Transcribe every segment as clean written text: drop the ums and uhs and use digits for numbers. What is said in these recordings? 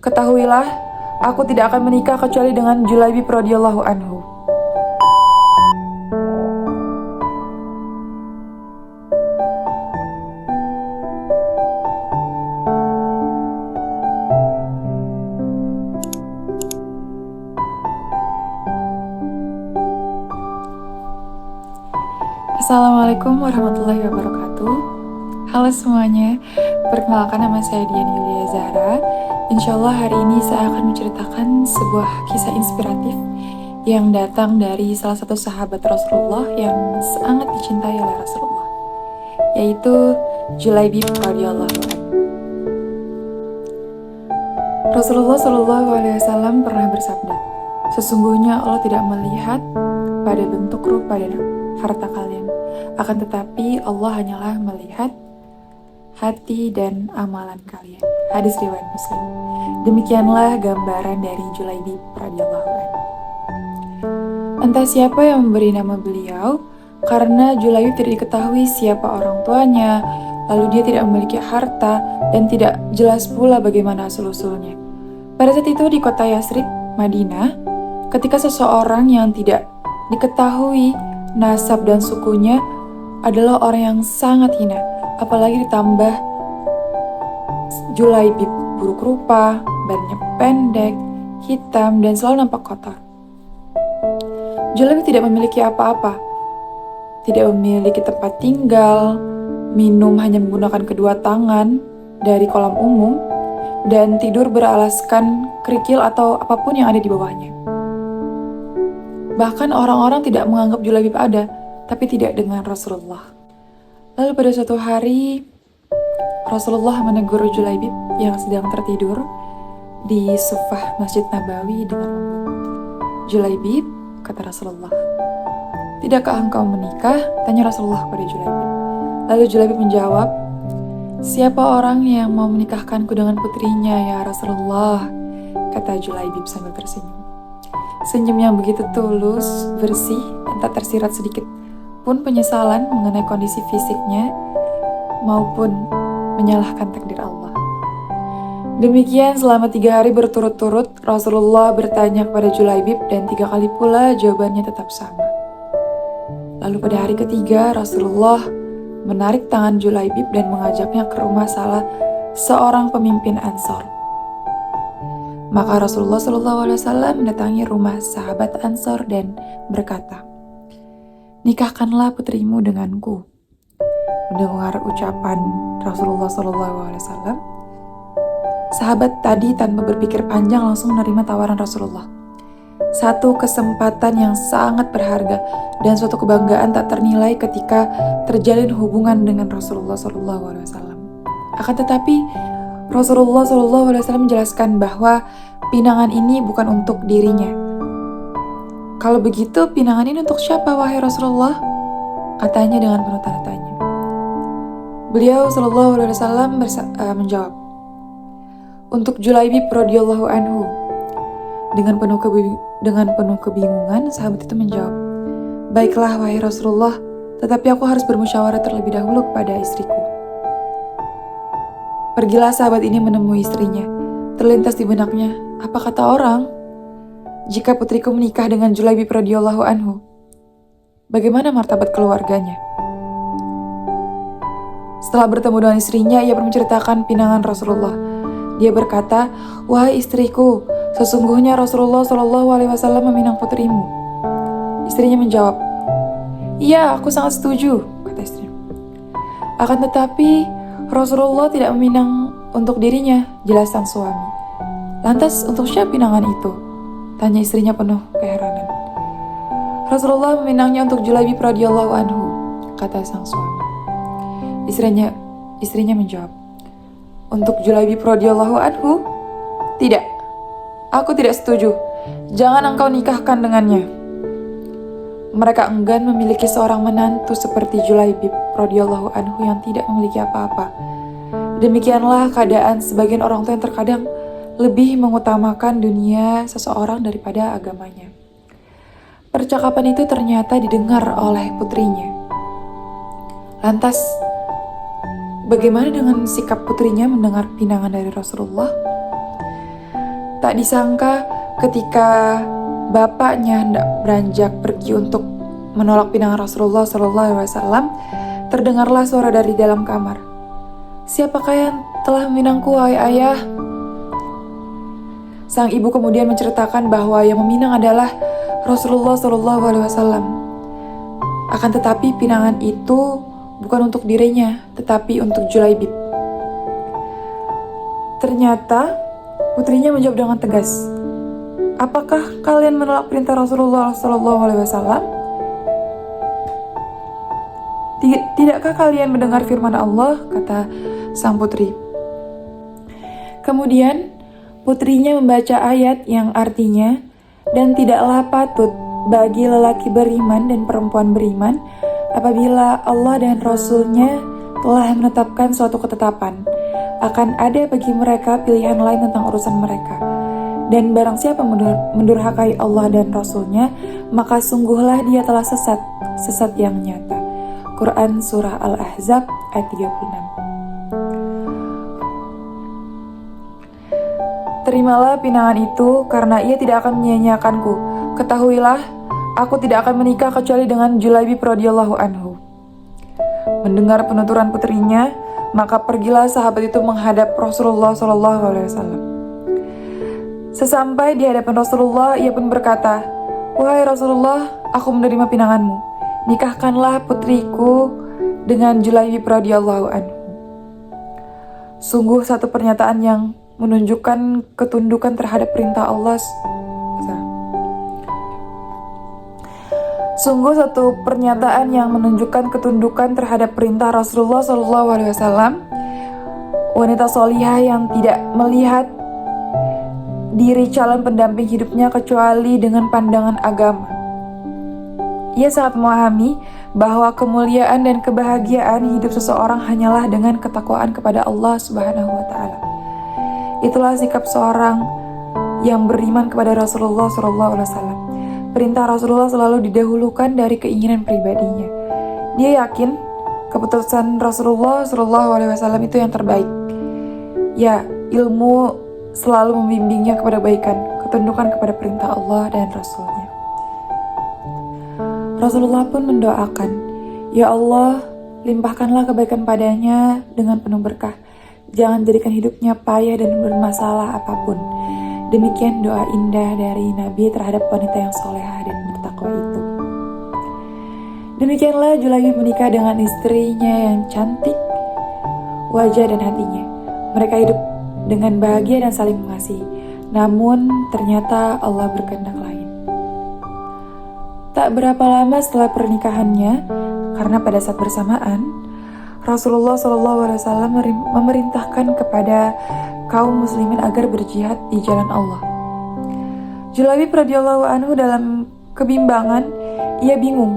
Ketahuilah, aku tidak akan menikah kecuali dengan Julaibib radhiyallahu anhu. Assalamualaikum warahmatullahi wabarakatuh. Halo semuanya, perkenalkan nama saya Dian Yulia Zahra. Insya Allah hari ini saya akan menceritakan sebuah kisah inspiratif yang datang dari salah satu sahabat Rasulullah yang sangat dicintai oleh Rasulullah, yaitu Julaibib radhiyallahu anhu. Rasulullah SAW pernah bersabda, sesungguhnya Allah tidak melihat pada bentuk rupa dan harta kalian, akan tetapi Allah hanyalah melihat hati dan amalan kalian. Hadis riwayat Muslim. Demikianlah gambaran dari Julaibib radhiyallahu anhu. Entah siapa yang memberi nama beliau, karena Julaibib tidak diketahui siapa orang tuanya, lalu dia tidak memiliki harta dan tidak jelas pula bagaimana asal-usulnya. Pada saat itu di kota Yasrib, Madinah, ketika seseorang yang tidak diketahui nasab dan sukunya adalah orang yang sangat hina, apalagi ditambah Julaibib buruk rupa, badannya pendek, hitam, dan selalu nampak kotor. Julaibib tidak memiliki apa-apa, tidak memiliki tempat tinggal, minum hanya menggunakan kedua tangan dari kolam umum, dan tidur beralaskan kerikil atau apapun yang ada di bawahnya. Bahkan orang-orang tidak menganggap Julaibib ada, tapi tidak dengan Rasulullah. Lalu pada suatu hari, Rasulullah menegur Julaibib yang sedang tertidur di sufah Masjid Nabawi dengan lembut. Julaibib, kata Rasulullah, tidakkah engkau menikah? Tanya Rasulullah pada Julaibib. Lalu Julaibib menjawab, siapa orang yang mau menikahkanku dengan putrinya ya Rasulullah? Kata Julaibib sambil tersenyum. Senyum yang begitu tulus, bersih, dan tak tersirat sedikit pun penyesalan mengenai kondisi fisiknya maupun menyalahkan takdir Allah. Demikian selama 3 hari berturut-turut Rasulullah bertanya kepada Julaibib dan 3 kali pula jawabannya tetap sama. Lalu pada hari ketiga Rasulullah menarik tangan Julaibib dan mengajaknya ke rumah salah seorang pemimpin Ansor. Maka Rasulullah SAW mendatangi rumah sahabat Ansor dan berkata, nikahkanlah putrimu denganku. Mendengar ucapan Rasulullah SAW, sahabat tadi tanpa berpikir panjang langsung menerima tawaran Rasulullah. Satu kesempatan yang sangat berharga dan suatu kebanggaan tak ternilai ketika terjalin hubungan dengan Rasulullah SAW. Akan tetapi Rasulullah SAW menjelaskan bahwa pinangan ini bukan untuk dirinya. Kalau begitu, pinangan ini untuk siapa, wahai Rasulullah? Katanya dengan penuh tanda tanya. Beliau SAW menjawab, untuk Julaibib radhiyallahu anhu. Dengan penuh kebingungan, sahabat itu menjawab, baiklah, wahai Rasulullah, tetapi aku harus bermusyawarah terlebih dahulu kepada istriku. Pergilah sahabat ini menemui istrinya. Terlintas di benaknya, apa kata orang? Jika putriku menikah dengan Julaibib radhiyallahu anhu, bagaimana martabat keluarganya? Setelah bertemu dengan istrinya, ia menceritakan pinangan Rasulullah. Dia berkata, wahai istriku, sesungguhnya Rasulullah SAW meminang putrimu. Istrinya menjawab, iya, aku sangat setuju, kata istrinya. Akan tetapi Rasulullah tidak meminang untuk dirinya, jelas sang suami. Lantas untuk siapa pinangan itu? Tanya istrinya penuh keheranan. Rasulullah meminangnya untuk Julaibib radhiyallahu anhu, kata sang suami. Istrinya menjawab, untuk Julaibib radhiyallahu anhu? Tidak, aku tidak setuju. Jangan engkau nikahkan dengannya. Mereka enggan memiliki seorang menantu seperti Julaibib radhiyallahu anhu yang tidak memiliki apa-apa. Demikianlah keadaan sebagian orang tua yang terkadang lebih mengutamakan dunia seseorang daripada agamanya. Percakapan itu ternyata didengar oleh putrinya. Lantas, bagaimana dengan sikap putrinya mendengar pinangan dari Rasulullah? Tak disangka ketika bapaknya hendak beranjak pergi untuk menolak pinangan Rasulullah SAW, terdengarlah suara dari dalam kamar. "Siapakah yang telah meminangku, wahai ayah?" Sang ibu kemudian menceritakan bahwa yang meminang adalah Rasulullah SAW. Akan tetapi pinangan itu bukan untuk dirinya, tetapi untuk Julaibib. Ternyata putrinya menjawab dengan tegas, "Apakah kalian menolak perintah Rasulullah SAW? Tidakkah kalian mendengar firman Allah?" kata sang putri. Kemudian putrinya membaca ayat yang artinya, "Dan tidaklah patut bagi lelaki beriman dan perempuan beriman apabila Allah dan Rasul-Nya telah menetapkan suatu ketetapan, akan ada bagi mereka pilihan lain tentang urusan mereka. Dan barang siapa mendurhakai Allah dan Rasul-Nya, maka sungguhlah dia telah sesat yang nyata." Quran Surah Al-Ahzab ayat 36. "Terimalah pinangan itu karena ia tidak akan menyia-nyiakanku. Ketahuilah, aku tidak akan menikah kecuali dengan Julaibib radhiyallahu anhu." Mendengar penuturan putrinya, maka pergilah sahabat itu menghadap Rasulullah SAW. Sesampai di hadapan Rasulullah, ia pun berkata, "Wahai Rasulullah, aku menerima pinanganmu. Nikahkanlah putriku dengan Julaibib radhiyallahu anhu." Sungguh satu pernyataan yang menunjukkan ketundukan terhadap perintah Allah. Sungguh satu pernyataan yang menunjukkan ketundukan terhadap perintah Rasulullah SAW. Wanita solihah yang tidak melihat diri calon pendamping hidupnya kecuali dengan pandangan agama. Ia sangat memahami bahwa kemuliaan dan kebahagiaan hidup seseorang hanyalah dengan ketakwaan kepada Allah Subhanahu wa Ta'ala. Itulah sikap seorang yang beriman kepada Rasulullah SAW. Perintah Rasulullah selalu didahulukan dari keinginan pribadinya. Dia yakin keputusan Rasulullah SAW itu yang terbaik. Ya, ilmu selalu membimbingnya kepada kebaikan, ketundukan kepada perintah Allah dan Rasul-Nya. Rasulullah pun mendoakan, "Ya Allah, limpahkanlah kebaikan padanya dengan penuh berkah. Jangan jadikan hidupnya payah dan bermasalah apapun." Demikian doa indah dari Nabi terhadap wanita yang solehah dan bertakwa itu. Demikianlah Julaibib menikah dengan istrinya yang cantik wajah dan hatinya. Mereka hidup dengan bahagia dan saling mengasihi. Namun ternyata Allah berkehendak lain. Tak berapa lama setelah pernikahannya, karena pada saat bersamaan Rasulullah SAW memerintahkan kepada kaum muslimin agar berjihad di jalan Allah. Julaibib radhiyallahu anhu dalam kebimbangan, ia bingung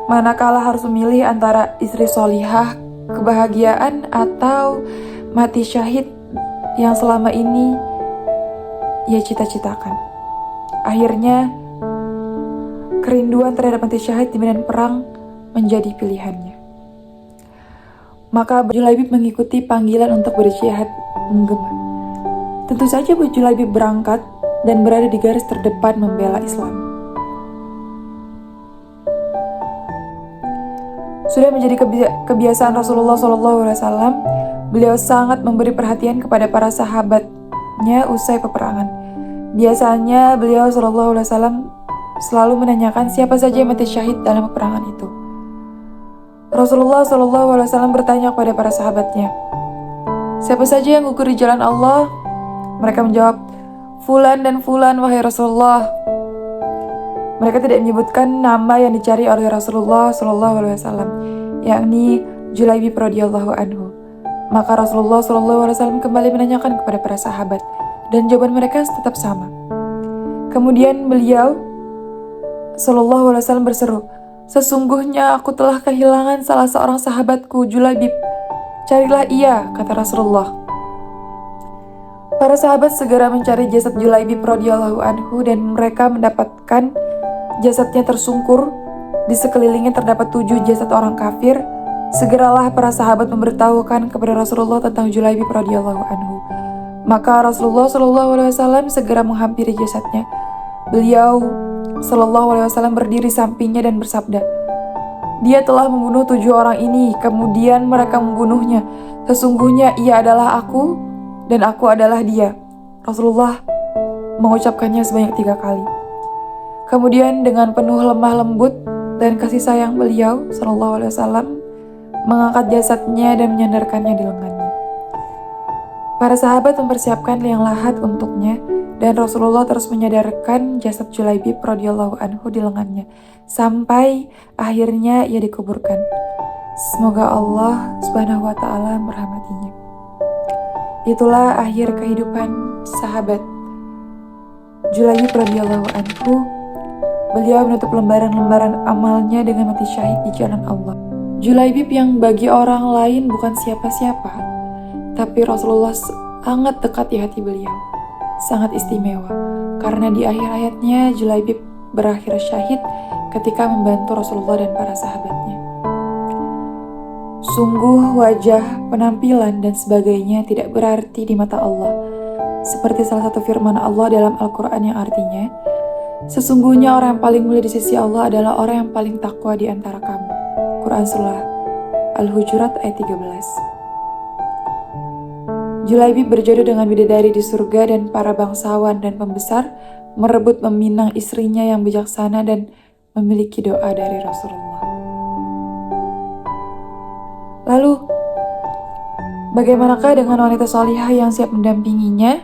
manakala harus memilih antara istri solihah, kebahagiaan, atau mati syahid yang selama ini ia cita-citakan. Akhirnya, kerinduan terhadap mati syahid di medan perang menjadi pilihannya. Maka Julaibib mengikuti panggilan untuk berjihad menggema. Tentu saja Julaibib berangkat dan berada di garis terdepan membela Islam. Sudah menjadi kebiasaan Rasulullah SAW, beliau sangat memberi perhatian kepada para sahabatnya usai peperangan. Biasanya beliau SAW selalu menanyakan siapa saja yang mati syahid dalam peperangan itu. Rasulullah SAW bertanya kepada para sahabatnya, "Siapa saja yang gugur di jalan Allah?" Mereka menjawab, "Fulan dan Fulan, wahai Rasulullah." Mereka tidak menyebutkan nama yang dicari oleh Rasulullah SAW, yakni Julaibib radhiyallahu anhu. Maka Rasulullah SAW kembali menanyakan kepada para sahabat, dan jawaban mereka tetap sama. Kemudian beliau SAW berseru, "Sesungguhnya aku telah kehilangan salah seorang sahabatku, Julaibib. Carilah ia," kata Rasulullah. Para sahabat segera mencari jasad Julaibib radhiyallahu anhu dan mereka mendapatkan jasadnya tersungkur. Di sekelilingnya terdapat 7 jasad orang kafir. Segeralah para sahabat memberitahukan kepada Rasulullah tentang Julaibib radhiyallahu anhu. Maka Rasulullah SAW segera menghampiri jasadnya. Beliau SAW berdiri sampingnya dan bersabda, "Dia telah membunuh 7 orang ini, kemudian mereka membunuhnya. Sesungguhnya ia adalah aku dan aku adalah dia." Rasulullah mengucapkannya sebanyak 3 kali. Kemudian dengan penuh lemah lembut dan kasih sayang beliau SAW mengangkat jasadnya dan menyandarkannya di lengannya. Para sahabat mempersiapkan liang lahat untuknya, dan Rasulullah terus menyadarkan jasad Julaibib radhiyallahu anhu di lengannya sampai akhirnya ia dikuburkan. Semoga Allah Subhanahu wa taala merahmatinya. Itulah akhir kehidupan sahabat Julaibib radhiyallahu anhu. Beliau menutup lembaran-lembaran amalnya dengan mati syahid di jalan Allah. Julaibib yang bagi orang lain bukan siapa-siapa, tapi Rasulullah sangat dekat di hati beliau, sangat istimewa, karena di akhir hayatnya Julaibib berakhir syahid ketika membantu Rasulullah dan para sahabatnya. Sungguh wajah, penampilan, dan sebagainya tidak berarti di mata Allah, seperti salah satu firman Allah dalam Al-Quran yang artinya, "Sesungguhnya orang yang paling mulia di sisi Allah adalah orang yang paling takwa di antara kamu." Quran Surah Al-Hujurat ayat 13. Julaibib berjodoh dengan bidadari di surga, dan para bangsawan dan pembesar merebut meminang istrinya yang bijaksana dan memiliki doa dari Rasulullah. Lalu, bagaimanakah dengan wanita salihah yang siap mendampinginya?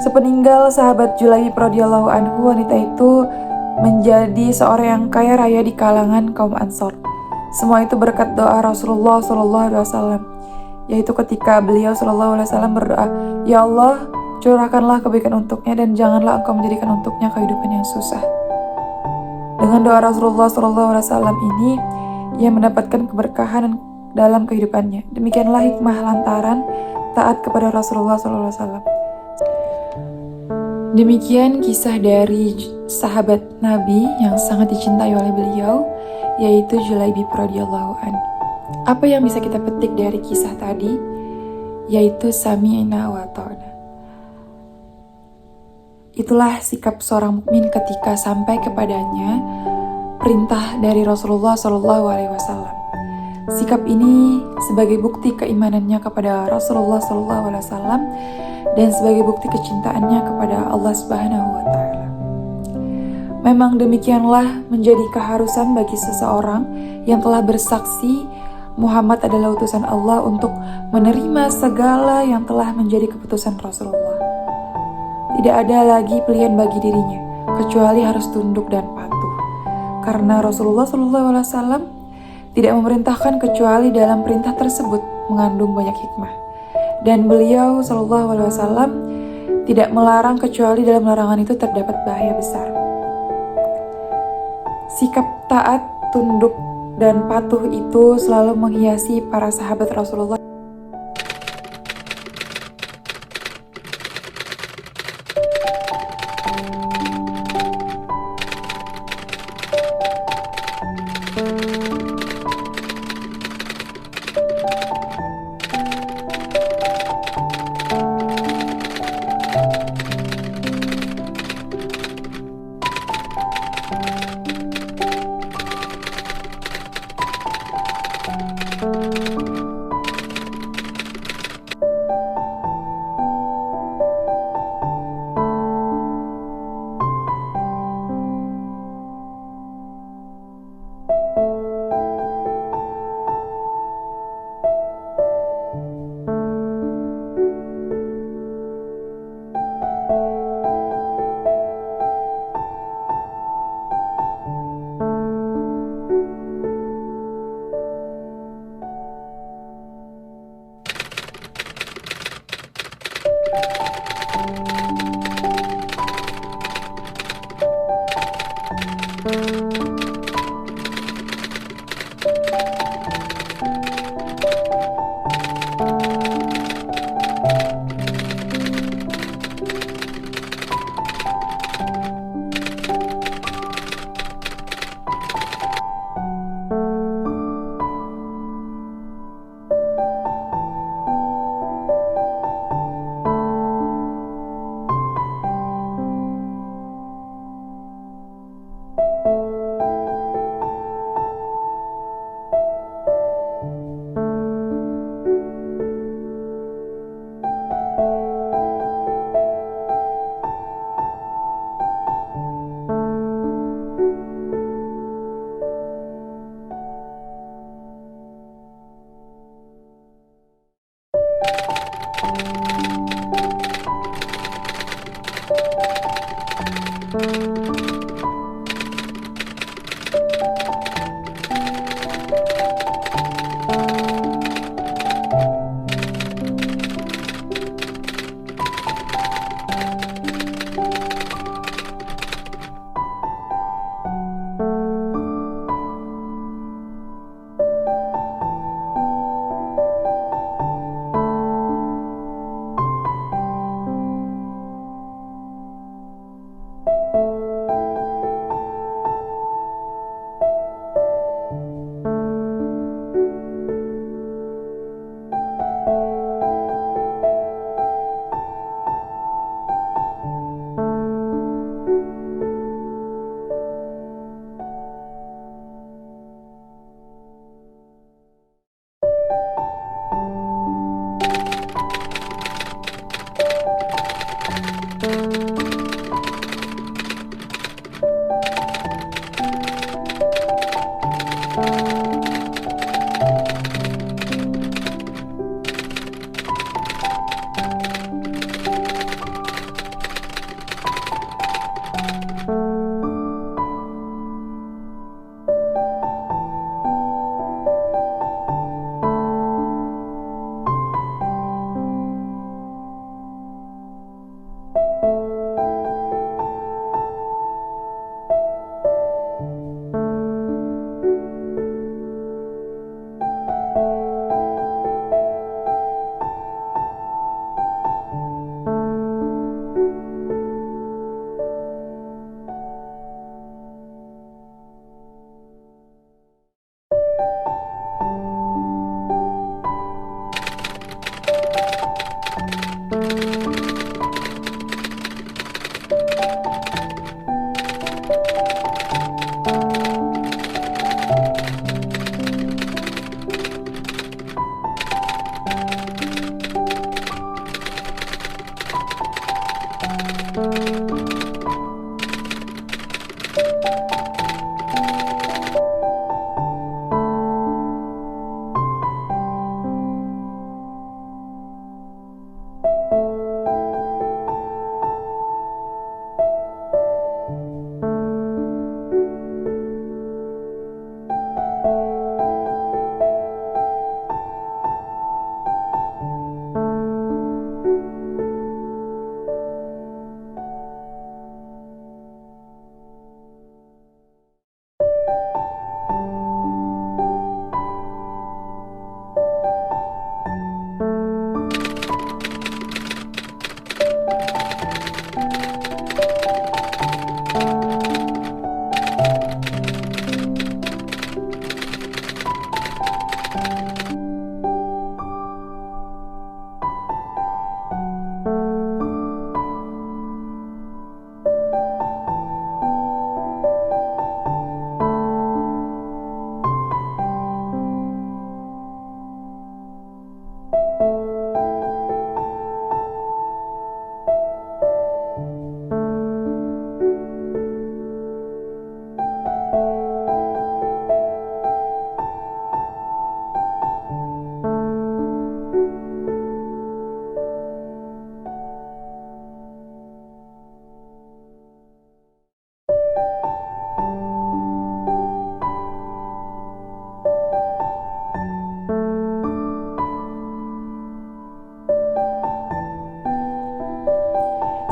Sepeninggal sahabat Julaibib radhiyallahu anhu, wanita itu menjadi seorang yang kaya raya di kalangan kaum Ansor. Semua itu berkat doa Rasulullah SAW, yaitu ketika beliau SAW berdoa, "Ya Allah, curahkanlah kebaikan untuknya dan janganlah Engkau menjadikan untuknya kehidupan yang susah." Dengan doa Rasulullah SAW ini, ia mendapatkan keberkahan dalam kehidupannya. Demikianlah hikmah lantaran taat kepada Rasulullah SAW. Demikian kisah dari sahabat Nabi yang sangat dicintai oleh beliau, yaitu Julaibib radhiyallahu anhu. Apa yang bisa kita petik dari kisah tadi? Yaitu sami'na wa ta'na. Itulah sikap seorang mukmin ketika sampai kepadanya perintah dari Rasulullah SAW. Sikap ini sebagai bukti keimanannya kepada Rasulullah SAW dan sebagai bukti kecintaannya kepada Allah Subhanahu wa taala. Memang demikianlah menjadi keharusan bagi seseorang yang telah bersaksi Muhammad adalah utusan Allah untuk menerima segala yang telah menjadi keputusan Rasulullah. Tidak ada lagi pilihan bagi dirinya kecuali harus tunduk dan patuh, karena Rasulullah SAW tidak memerintahkan kecuali dalam perintah tersebut mengandung banyak hikmah, dan beliau SAW tidak melarang kecuali dalam larangan itu terdapat bahaya besar. Sikap taat, tunduk, dan patuh itu selalu menghiasi para sahabat Rasulullah.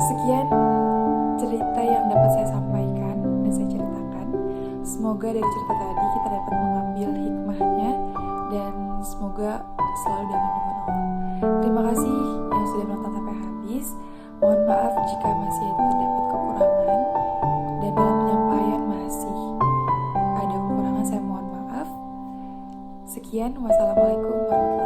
Sekian cerita yang dapat saya sampaikan dan saya ceritakan. Semoga dari cerita tadi kita dapat mengambil hikmahnya dan semoga selalu dalam lindungan Allah. Terima kasih yang sudah menonton sampai habis. Mohon maaf jika masih terdapat kekurangan dan dalam penyampaian masih ada kekurangan, saya mohon maaf. Sekian, wassalamualaikum warahmatullahi wabarakatuh.